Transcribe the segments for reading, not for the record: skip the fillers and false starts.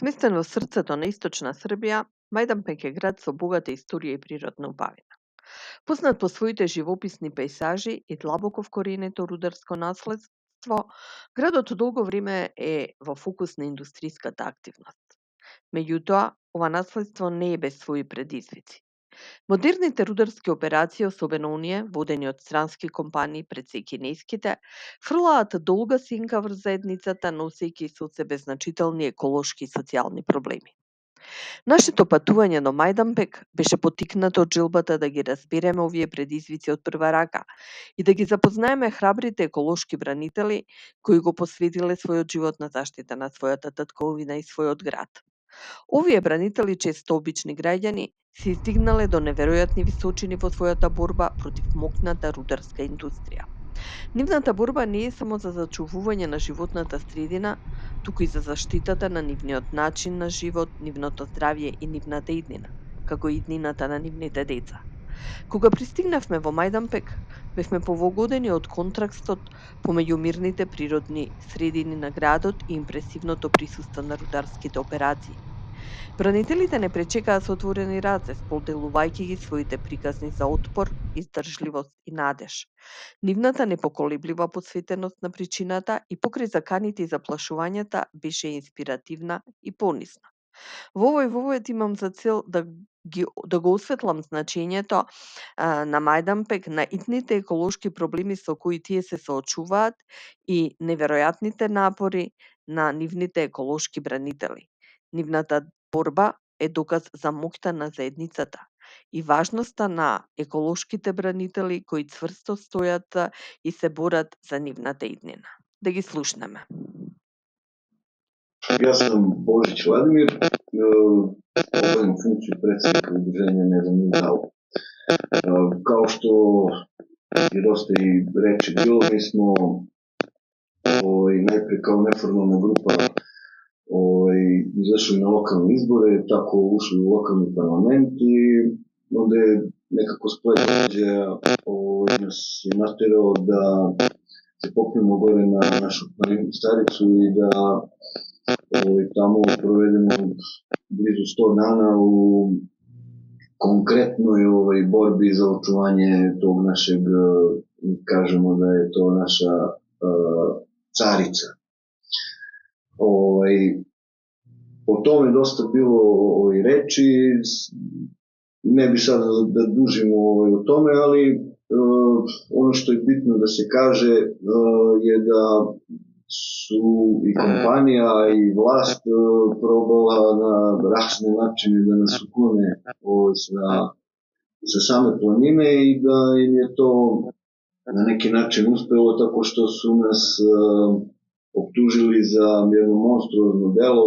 Smješten u srceto istočna Srbija, Majdanpek je grad со богата историја и природна убавина. Познат по своите живописни пейзажи и длабоко вкоренето рударско наследство, градот долго време е во фокус на индустријската активност. Меѓутоа, ова наследство не е без своји предизвици. Модерните рударски операции, особено оние водени од странски компании пред се кинеските, фрлаат долга сенка врз заедницата, носејќи со себе значителни еколошки и социјални проблеми. Нашето патување до Мајданпек беше поттикнато од желбата да ги разбереме овие предизвици од прва рака и да ги запознаеме храбрите еколошки бранители кои го посветиле својот живот на заштита на својата татковина и својот град. Овие бранители, често обични граѓани, се издигнале до неверојатни височини во својата борба против мокната рударска индустрија. Нивната борба не е само за зачувување на животната средина, туку и за заштитата на нивниот начин на живот, нивното здравје и нивната иднина, како и иднината на нивните деца. Кога пристигнавме во Мајданпек, бевме повогодени од контрастот помеѓу мирните природни средини на градот и импресивното присуство на рударските операции. Бранителите не пречекаа со отворени раце, споделувајќи ги своите приказни за отпор, издржливост и надеж. Нивната непоколеблива посветеност на причината и покрај заканите и заплашувањата беше инспиративна и понизна. Во овој имам за цел да го осветлам значењето на Мајданпек, на итните еколошки проблеми со кои тие се соочуваат и неверојатните напори на нивните еколошки бранители. Нивната борба е доказ за моќта на заедницата и важноста на еколошките бранители кои цврсто стојат и се борат за нивната иднина. Да ги слушнеме. Јас сум Божич Владимир, обавам функцију председника Удружења Незамин Дал. Као што и доста и рече било, ми смо најпре као неформална група излешли на локални избори, тако ушли у локални парламент и онде некако сплет догаѓаја нас е натерао да се попнемо горе на нашу старицу и да таму проведемо близу 100 дана у конкретној борби за очување тог нашег, кажемо да е тоа наша царица. О томе доста било и речи, не би сад да дужимо о томе, али оно што е битно да се каже е да су и компанија и власт пробала на разни начини да нас уклоне за саме планине и да им е то на неки начин успело, тако што су нас оптужили за едно монструозно дело,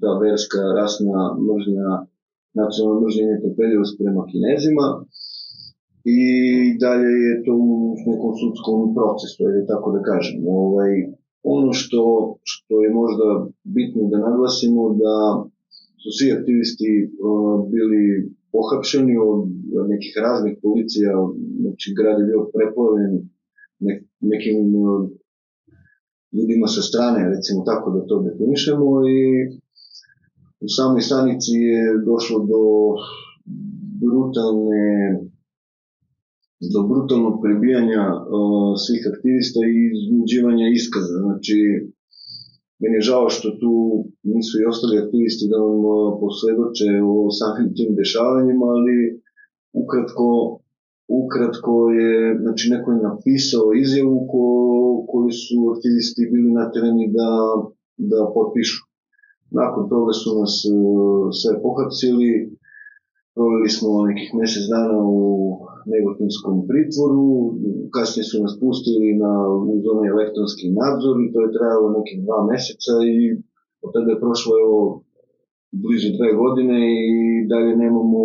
да верска, расна мржња, национална мржња и нетрпеливост према кинезима и далje je to u nekom sudskom procesu, ili tako da kažem. Ono što je možda bitno da naglasimo da su svi aktivisti bili pohapšeni od nekih raznih policija, znači grad je bio preplavljen nekim ljudima sa strane, recimo tako da to definišemo, i u samoj stanici je došlo do brutalnog prebijanja svih aktivista i iznuđivanja iskaza. Znači, meni je žao što tu nisu i ostali aktivisti da vam posvedoče o samim tim dešavanjima, ali ukratko je, znači, neko je napisao izjavu koju su aktivisti bili naterani da potpišu. Nakon toga su nas sve pohapsili, proveli smo nekih mesec dana u Negotinskom pritvoru, kasnije su nas pustili uz onaj elektronski nadzor i to je trajalo nekih 2 meseca i od tada je prošlo blizu 2 godine i dalje nemamo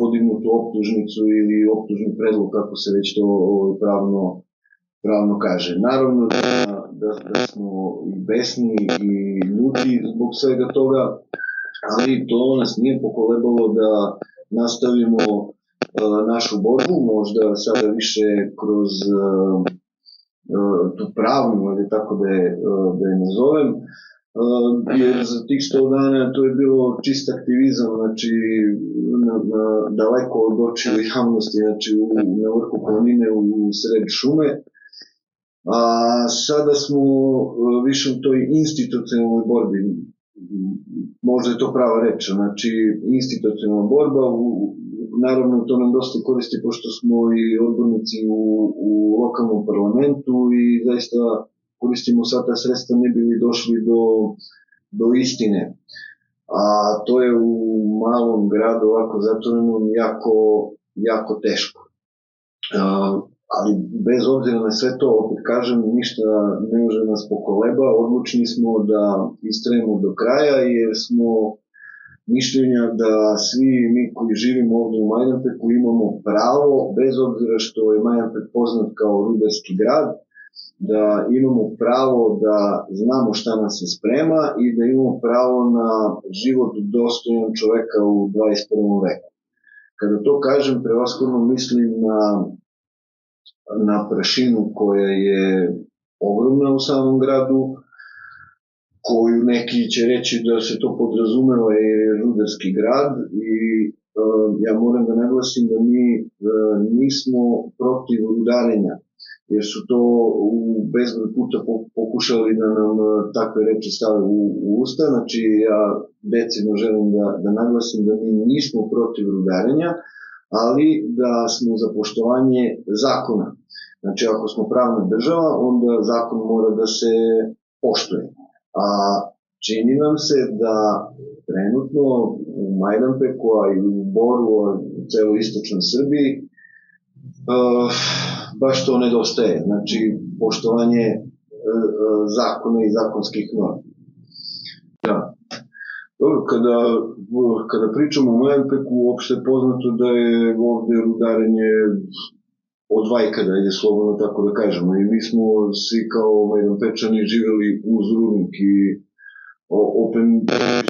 podignutu optužnicu ili optužni predlog, kako se već to pravno kaže. Naravno da smo i besni i ljuti zbog svega toga, ali to nas nije pokolebalo da nastavimo našu borbu, možda sada više kroz tu pravnu, ili tako da je nazovem, jer za tih 100 dana to je bilo čist aktivizam, znači daleko od očiju javnosti, znači na vrhu planine u sred šume. A sada smo više u toj institucionalnoj borbi, možda je to prava reč, znači institucionalna borba, naravno to nam dosta koristi pošto smo i odbornici u lokalnom parlamentu i zaista koristimo sva ta sredstva ne bi li došli do istine. A to je u malom gradu ovako zatvorenom jako teško. Ali bez obzira na sve to, opet kažem, ništa ne može nas pokoleba, odlučni smo da istrajemo do kraja jer smo mišljenja da svi mi koji živimo ovde u Majdanpeku imamo pravo, bez obzira što je Majdanpek poznat kao rudarski grad, da imamo pravo da znamo šta nas se sprema i da imamo pravo na život dostojan čoveka u 21. veku. Kada to kažem, prevashodno mislim na prašinu koja je ogromna u samom gradu, koju neki će reći da se to podrazumeva jer je rudarski grad i ja moram da naglasim da mi nismo protiv rudarenja, jer su to u bezbroj puta pokušali da nam takve reči stave u usta. Znači ja decidno želim da naglasim da mi nismo protiv rudarenja, ali da smo za poštovanje zakona. Znači ako smo pravna država, onda zakon mora da se poštuje. A čini nam se da trenutno u Majdanpeku, a i u Boru, a u celoj istočnoj Srbiji, baš to nedostaje. Znači, poštovanje zakona i zakonskih normi. Da. Dobro, kada pričamo o Majdanpeku, uopšte je poznato da je ovde rudarenje od vajka, da ide slobodno tako da kažemo. I mi smo svi kao Majdanpečani živeli uz rudnik i opet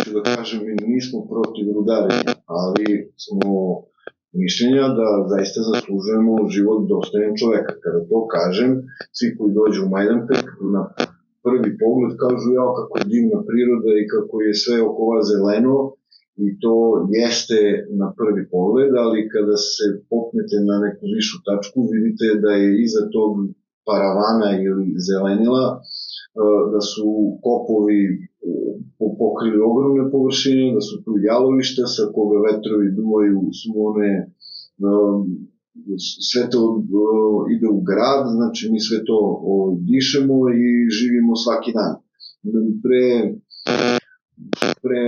ću da kažem, mi nismo protiv rudarenja, ali smo mišljenja da zaista zaslužujemo život dostojan čoveka. Kada to kažem, svi koji dođu u Majdanpek na prvi pogled kažu ja kako je divna priroda i kako je sve oko vas zeleno i to jeste na prvi pogled, ali kada se popnete na neku višu tačku vidite da je iza tog paravana ili zelenila da su kopovi pokrili ogromne površine, da su tu jalovišta sa koga vetrovi duvaju su one sve to ide u grad, znači mi sve to dišemo i živimo svaki dan. Pre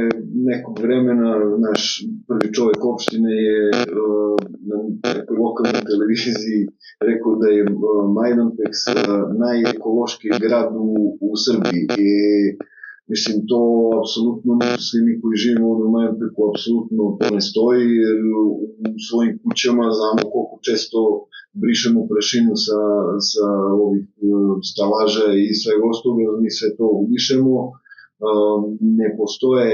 nekog vremena naš prvi čovjek opštine je na nekoj lokalnoj televiziji rekao da je Majdanpek najekološkiji grad u Srbiji i mislim to apsolutno svi mi koji živimo u Majdanpeku apsolutno to ne stoji jer u svojim kućama znamo koliko često brišemo prašinu sa ovih stalaža i svega ostalog, mi sve to udišemo. Ne postoje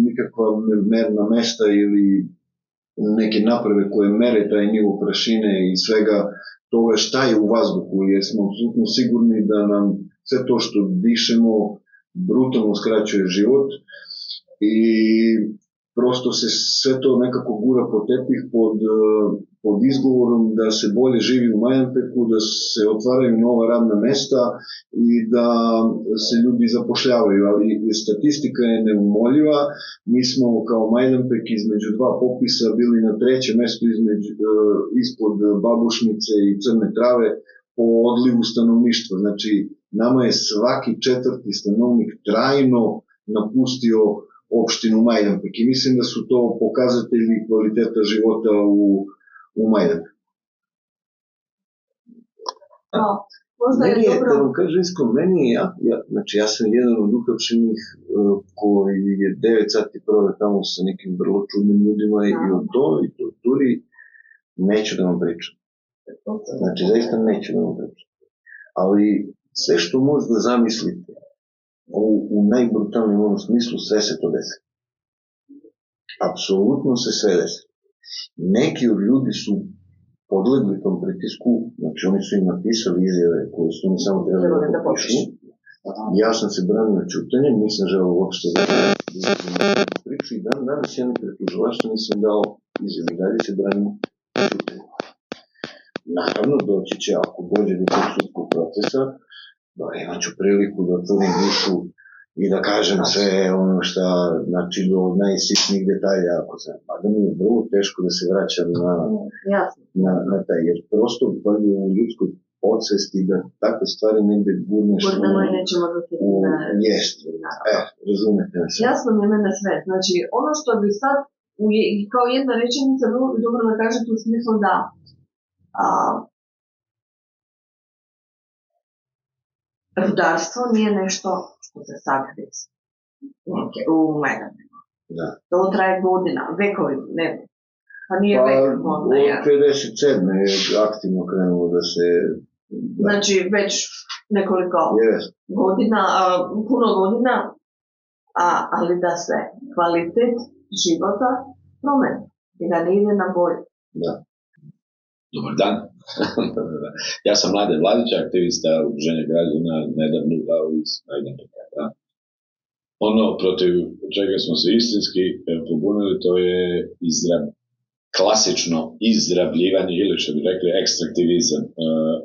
nikakva merna mesta ili neke naprave koje mere taj nivo prašine i svega toga šta je u vazduhu, jer smo apsolutno sigurni da nam sve to što dišemo brutalno skraćuje život i prosto se sve to nekako gura po tepih pod izgovorom da se bolje živi u Majdanpeku, da se otvaraju nova radna mesta i da se ljudi zapošljavaju, ali statistika je neumoljiva. Mi smo kao Majdanpek između dva popisa bili na 3. mestu ispod Babušnice i Crne Trave po odlivu stanovništva. Znači, nama je svaki 4. stanovnik trajno napustio opštinu Majdanpek i mislim da su to pokazatelji kvaliteta života u Majdanpeku. Meni je, da vam kažem iskreno, meni je, znači ja sam jedan od uhapšenih koji je 9 sati proveo tamo sa nekim vrlo čudnim ljudima i o toj torturi neću da vam pričam. Znači, zaista neću da vam pričam. Ali sve što možda zamislite u najbrutalnijem smislu, sve se to desi. Apsolutno se sve desi. Neki od ljudi su podlegli tom pritisku, znači oni su im napisali izjave koje su oni samo trebali da popišu, Ja sam se branio ćutanjem, nisam želeo uopšte da priču i danas ja ne pretužilaštvo nisam dao izjavu, dalje se branio ćutanjem. Naravno, doći će, ako dođe do tog sudskog procesa, da imat ću priliku da otvorim dušu i da kažem sve ono šta, znači do najsitnijih detalja, ako znam. A da mi je vrlo teško da se vraćam na taj, jer prosto bolje u ljudskoj podsvesti da takve stvari negde gurneš u jest. Razumete me sve. Jasno mi je mene sve. Znači, ono što bi sad, kao jedna rečenica, bilo bi dobro da kažete u smislu da rudarstvo nije nešto što se sad desi u Majdanpeku. To traje godina, vekovi, ne. Pa nije vek možda. Od 57. je aktivno krenulo da se... Znači, već nekoliko godina, puno godina, ali da se kvalitet života promeni i da ne ide na bolje. Da. Dobar dan. Ja sam Mladen Vladić, aktivista Udruženja građana, nedavno dao iz Majdanpeka. Ono protiv čega smo se istinski pobunili, to je klasično izrabljivanje, ili što bi rekli ekstraktivizam,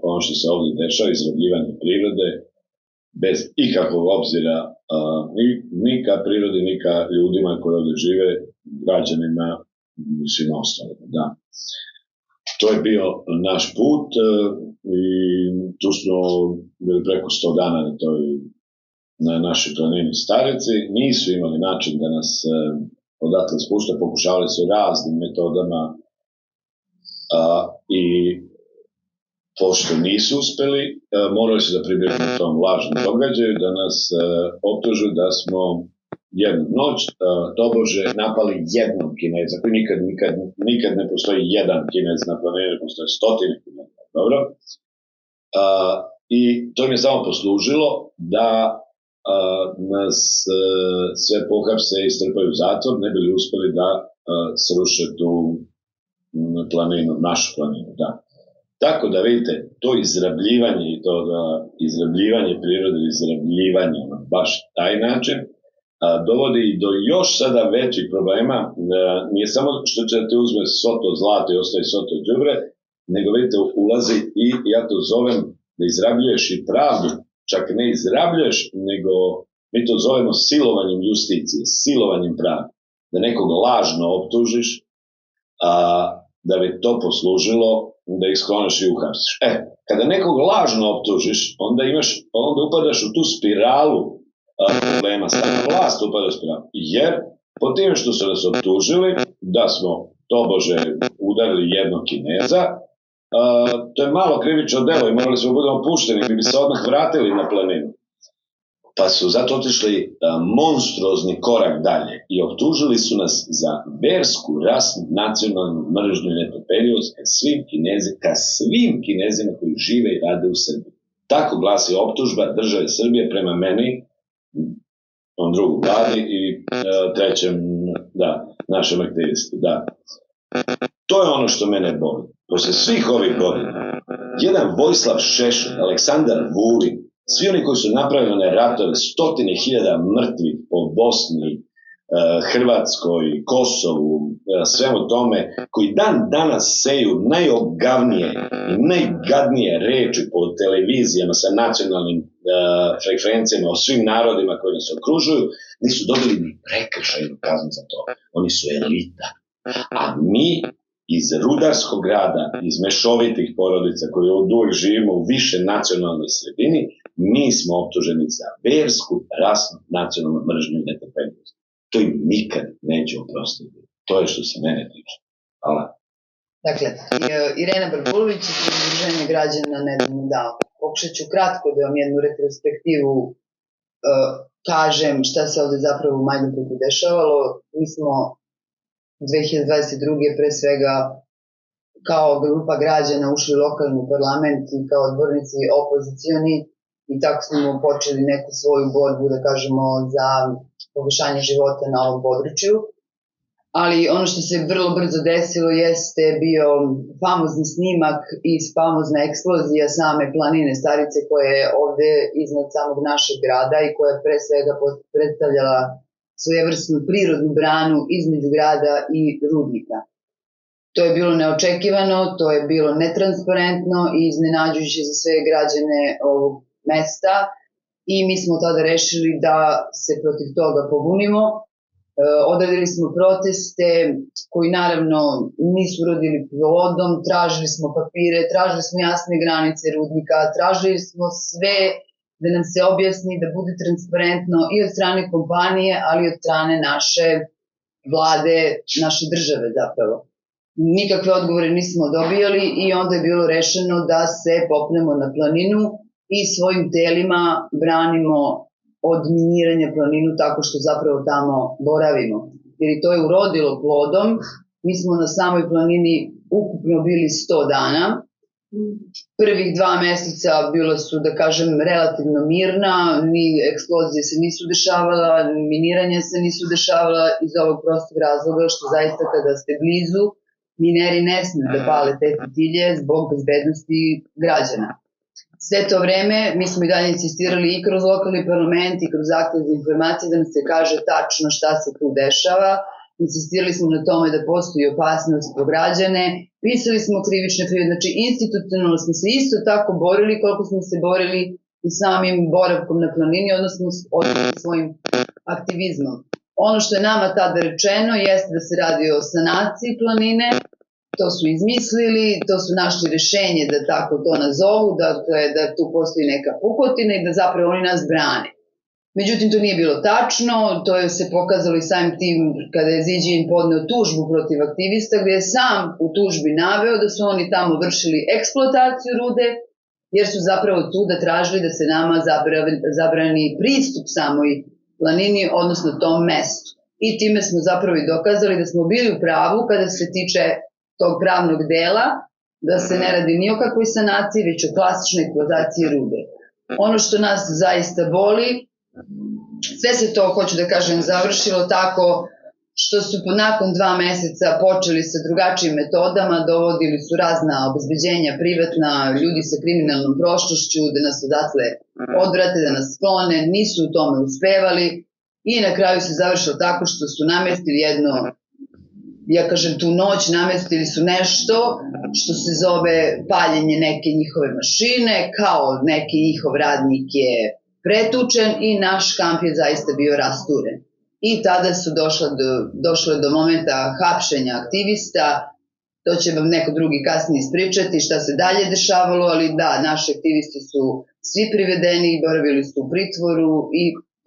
ono što se ovdje dešava, izrabljivanje prirode, bez ikakvog obzira ni ka prirodi, ni ka ljudima koji ovdje žive, građanima, svima ostalima. Da. To je bio naš put i tu smo bili preko 100 dana na našoj planini Stareci. Nisu imali način da nas odatle spušte, pokušavali su raznim metodama i pošto nisu uspeli, morali su da pribjegnu tom lažnom događaju, da nas optužu da smo jednu noć tobože napali jednog Kineza, koji nikad ne postoji jedan Kinez na planini, postoje stotine Kineza, dobro? I to im je samo poslužilo da nas sve pohapse i strpaju u zatvor, ne bili uspeli da sruše tu planinu, našu planinu, da. Tako da vidite, to izrabljivanje i to izrabljivanje prirode, izrabljivanje na baš taj način, dovodi do još sada većih problema. Nije samo što će te uzme soto zlato i ostaje soto đubre, nego vidite, ulazi i ja to zovem da izrabljuješ i pravdu, čak ne izrabljuješ, nego mi to zovemo silovanjem justicije, silovanjem pravde. Da nekog lažno optužiš, da bi to poslužilo da ih sklonaš i uhapsiš. Kada nekog lažno optužiš, onda upadaš u tu spiralu problema, sama vlast upada u spiralu. Jer po tim što su nas optužili da smo tobože udarili jednog Kineza, to je malo krivično delo i morali smo budemo pušteni, mi bi se odmah vratili na planinu. Pa su zato otišli monstruozni korak dalje i optužili su nas za versku, rasnu, nacionalnu mržnju i netrpeljivost ka svim Kinezima koji žive i rade u Srbiji. Tako glasi optužba države Srbije prema meni, on drugom vladi i trećem, našem aktivisti. Da. To je ono što mene boli. Posle svih ovih godina, jedan Vojislav Šešelj, Aleksandar Vulin, svi oni koji su napravili one ratove, 100.000 mrtvih po Bosni, Hrvatskoj, Kosovu, svemu tome, koji dan danas seju najogavnije i najgadnije reči po televizijama sa nacionalnim frekvencijama o svim narodima koji nas okružuju, nisu dobili ni prekršajnu kaznu za to. Oni su elita. A mi iz rudarskog grada, iz mešovitih porodica koji od uvijek živimo u više nacionalnoj sredini, mi smo optuženi za versku, rasnu, nacionalnu mržnju i netrpeljivost. To im nikad neće oprostiti. To je što se mene tiče. Hvala. Dakle, Irena Brkulović iz Udruženja građana nedavno dao. Pokušat ću kratko da vam jednu retrospektivu kažem šta se ovde zapravo u Majdanpeku dešavalo. Mi smo 2022. pre svega kao grupa građana ušli u lokalni parlament i kao odbornici opozicioni i tako smo počeli neku svoju borbu, da kažemo, za poboljšanje života na ovom području. ali ono što se vrlo brzo desilo jeste bio famozni snimak i famozna eksplozija same planine Starice koja je ovde iznad samog našeg grada i koja je pre svega predstavljala svojevrsnu prirodnu branu između grada i rudnika. To je bilo neočekivano, to je bilo netransparentno i iznenađujuće za sve građane ovog mesta i mi smo tada rešili da se protiv toga pobunimo. Odradili smo proteste koji naravno nisu rodili plodom, tražili smo papire, tražili smo jasne granice rudnika, tražili smo sve da nam se objasni, da bude transparentno i od strane kompanije, ali i od strane naše vlade, naše države zapravo. Nikakve odgovore nismo dobijali i onda je bilo rešeno da se popnemo na planinu i svojim telima branimo od miniranja planinu tako što zapravo tamo boravimo. Jer i to je urodilo plodom. Mi smo na samoj planini ukupno bili 100 dana. Prvih 2 meseca bila su, da kažem, relativno mirna, ni eksplozije se nisu dešavala, ni miniranje se nisu dešavala iz ovog prostog razloga što zaista kada ste blizu, mineri ne smiju da pale te fitilje zbog bezbednosti građana. Sve to vreme mi smo i dalje insistirali i kroz lokalni parlament i kroz zahtev za informacije da nam se kaže tačno šta se tu dešava. Insistirali smo na tome da postoji opasnost po građane, pisali smo krivične prijave, znači institucionalno smo se isto tako borili koliko smo se borili i samim boravkom na planini, odnosno svojim aktivizmom. Ono što je nama tada rečeno jeste da se radi o sanaciji planine, to su izmislili, to su našli rešenje da tako to nazovu, da tu postoji neka pukotina i da zapravo oni nas brane. Međutim, to nije bilo tačno, to je se pokazalo i samim tim kada je Ziđin podneo tužbu protiv aktivista, gde je sam u tužbi naveo da su oni tamo vršili eksploataciju rude, jer su zapravo tu da tražili da se nama zabrani pristup samoj planini, odnosno tom mestu. I time smo zapravo i dokazali da smo bili u pravu kada se tiče tog pravnog dela, da se ne radi ni o kakvoj sanaciji, već o klasičnoj eksploataciji rude. Ono što nas zaista boli, sve se to, hoću da kažem, završilo tako što su nakon 2 meseca počeli sa drugačijim metodama, dovodili su razna obezbeđenja privatna, ljudi sa kriminalnom prošlošću, da nas odatle odvrate, da nas sklone, nisu u tome uspevali i na kraju se završilo tako što su namestili jedno, ja kažem tu noć, namestili su nešto što se zove paljenje neke njihove mašine, kao neki njihov radnik je pretučen i naš kamp je zaista bio rasturen. I tada su došle do momenta hapšenja aktivista, to će vam neko drugi kasnije ispričati šta se dalje dešavalo, ali da, naši aktivisti su svi privedeni, boravili su u pritvoru i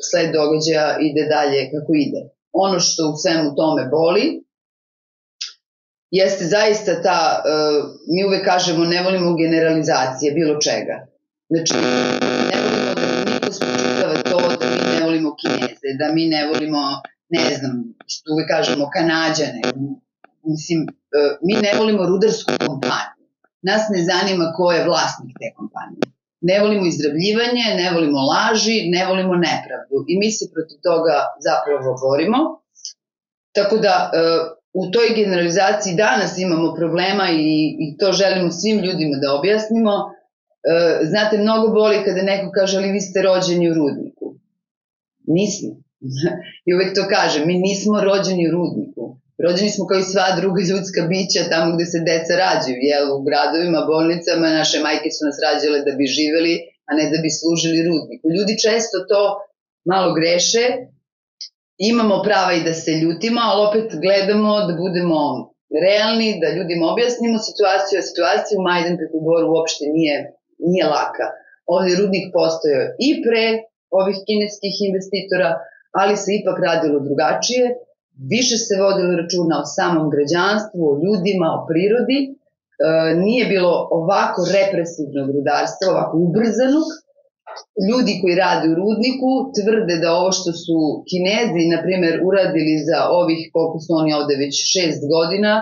sled događaja ide dalje kako ide. Ono što u svemu tome boli, jeste zaista mi uvek kažemo ne volimo generalizacije bilo čega. Znači, ne volimo da niko spočitava to, da mi ne volimo Kineze, da mi ne volimo, ne znam, što uvek kažemo Kanađane. Mislim, mi ne volimo rudarsku kompaniju. Nas ne zanima ko je vlasnik te kompanije. Ne volimo izrabljivanje, ne volimo laži, ne volimo nepravdu. I mi se protiv toga zapravo borimo. Tako da, u toj generalizaciji danas imamo problema i to želimo svim ljudima da objasnimo. Znate, mnogo boli kada neko kaže, ali vi ste rođeni u rudniku. Nismo. I uvek to kažem, mi nismo rođeni u rudniku. Rođeni smo kao i sva druga ljudska bića tamo gde se deca rađaju, jel, u gradovima, bolnicama, naše majke su nas rađale da bi živeli, a ne da bi služili rudniku. Ljudi često to malo greše, imamo prava i da se ljutimo, ali opet gledamo da budemo realni, da ljudima objasnimo situaciju, a situacija u Majdanpeku Boru uopšte nije laka. Ovdje rudnik postojao i pre ovih kineskih investitora, ali se ipak radilo drugačije. Više se vodilo računa o samom građanstvu, o ljudima, o prirodi. Nije bilo ovako represivnog rudarstva, ovako ubrzanog. Ljudi koji rade u rudniku tvrde da ovo što su Kinezi, na primjer, uradili za ovih, koliko su oni ovde već 6 godina,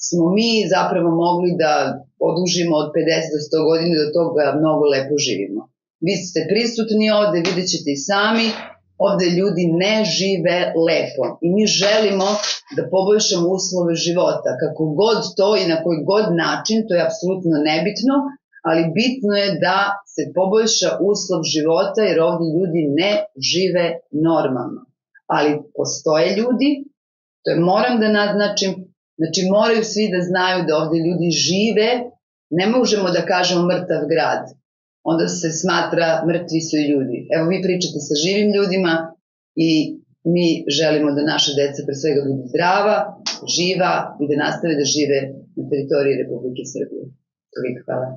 smo mi zapravo mogli da odužimo od 50 do 100 godina, do toga mnogo lepo živimo. Vi ste prisutni ovde, vidjet ćete i sami, ovde ljudi ne žive lepo i mi želimo da poboljšamo uslove života, kako god to i na koji god način, to je apsolutno nebitno, ali bitno je da se poboljša uslov života jer ovde ljudi ne žive normalno. Ali postoje ljudi, to je moram da naznačim, znači moraju svi da znaju da ovde ljudi žive, ne možemo da kažemo mrtav grad, onda se smatra mrtvi su i ljudi. Evo vi pričate sa živim ljudima i mi želimo da naša deca pre svega budu zdrava, živa i da nastave da žive na teritoriji Republike Srbije. Hvala.